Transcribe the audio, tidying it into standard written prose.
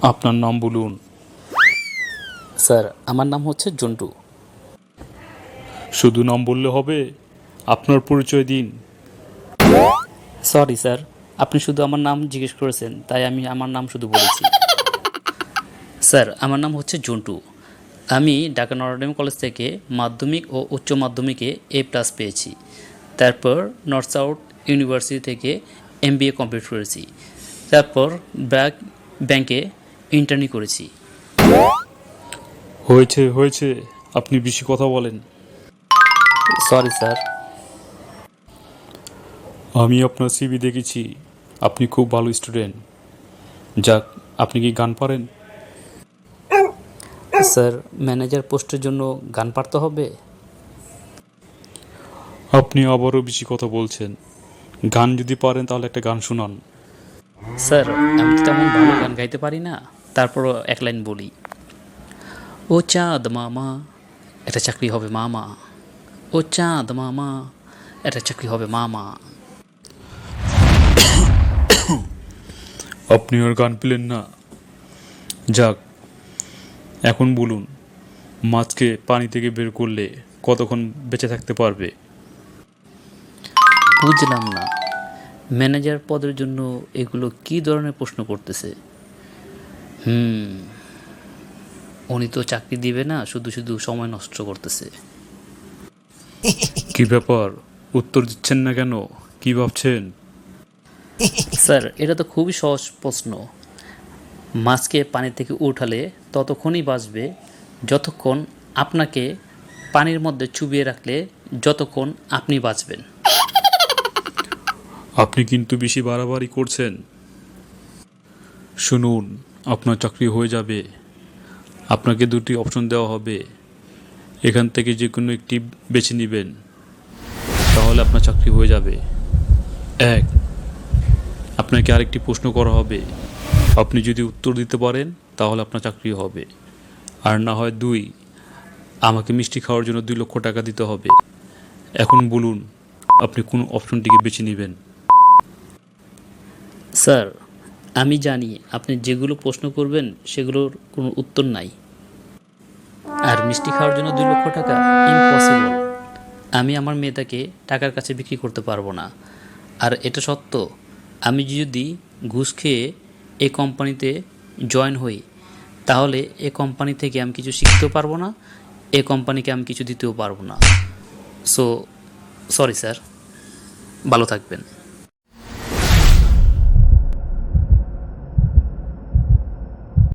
আপনার নাম বলুন। স্যার, আমার নাম হচ্ছে জন্টু। শুধু নাম বললে হবে? আপনার পরিচয় দিন। সরি স্যার, আপনি শুধু আমার নাম জিজ্ঞেস করেছেন, তাই আমি আমার নাম শুধু বলেছি। স্যার, আমার নাম হচ্ছে জন্টু। আমি ঢাকা নটরডেম কলেজ থেকে মাধ্যমিক ও উচ্চ মাধ্যমিকে A+ পেয়েছি। তারপর নর্থ সাউথ ইউনিভার্সিটি থেকে MBA কমপ্লিট করেছি। তারপর ব্যাংকে ইন্টার্নি করেছি। হয়েছে হয়েছে, আপনি বেশি কথা বলেন। Sorry sir. আমি আপনার সিভি দেখেছি, আপনি খুব ভালো স্টুডেন্ট। যাক, আপনি কি গান পারেন? স্যার, ম্যানেজার পোস্টের জন্য গান পারতে হবে? আপনি আবারও বেশি কথা বলছেন। গান যদি পারেন তাহলে একটা গান শোনান। স্যার, আমি তো তেমন ভালো গান গাইতে পারি না, তারপরও এক লাইন বলি। ও চাঁদ মামা, একটা চাকরি হবে মামা। ও চাঁদ মামা, একটা চাকরি হবে মামা। আপনি আর গান পেলেন না। যাক, এখন বলুন, মাছকে পানি থেকে বের করলে কতক্ষণ বেঁচে থাকতে পারবে? বুঝলাম না, ম্যানেজার পদের জন্য এগুলো কি ধরনের প্রশ্ন করতেছে? উনি তো চাকরি দিবে না, শুধু শুধু সময় নষ্ট করতেছে। কি ব্যাপার, উত্তর দিচ্ছেন না কেন? কি ভাবছেন? স্যার, এটা তো খুবই সহজ প্রশ্ন। মাছকে পানি থেকে উঠালে ততক্ষণই বাঁচবে যতক্ষণ আপনাকে পানির মধ্যে চুবিয়ে রাখলে যতক্ষণ আপনি বাঁচবেন। আপনি কিন্তু বেশি বাড়াবাড়ি করছেন। শুনুন, আপনার চাকরি হয়ে যাবে। আপনাকে দুটি অপশন দেওয়া হবে, এখান থেকে যে কোনো একটি বেছে নেবেন, তাহলে আপনার চাকরি হয়ে যাবে। এক, আপনাকে আরেকটি প্রশ্ন করা হবে, আপনি যদি উত্তর দিতে পারেন তাহলে আপনার চাকরি হবে। আর না হয় দুই, আমাকে মিষ্টি খাওয়ার জন্য 2 লক্ষ টাকা দিতে হবে। এখন বলুন, আপনি কোন অপশনটিকে বেছে নেবেন? স্যার, আমি জানি আপনি যেগুলো প্রশ্ন করবেন সেগুলোর কোনো উত্তর নাই। আর মিষ্টি খাওয়ার জন্য 2 লক্ষ টাকা ইম্পসিবল। আমি আমার মেয়েটাকে টাকার কাছে বিক্রি করতে পারবো না। আর এটা সত্য, আমি যদি ঘুষ খেয়ে এই কোম্পানিতে জয়েন হই, তাহলে এ কোম্পানি থেকে আমি কিছু শিখতেও পারবো না, এ কোম্পানিকে আমি কিছু দিতেও পারবো না। সো সরি স্যার, ভালো থাকবেন।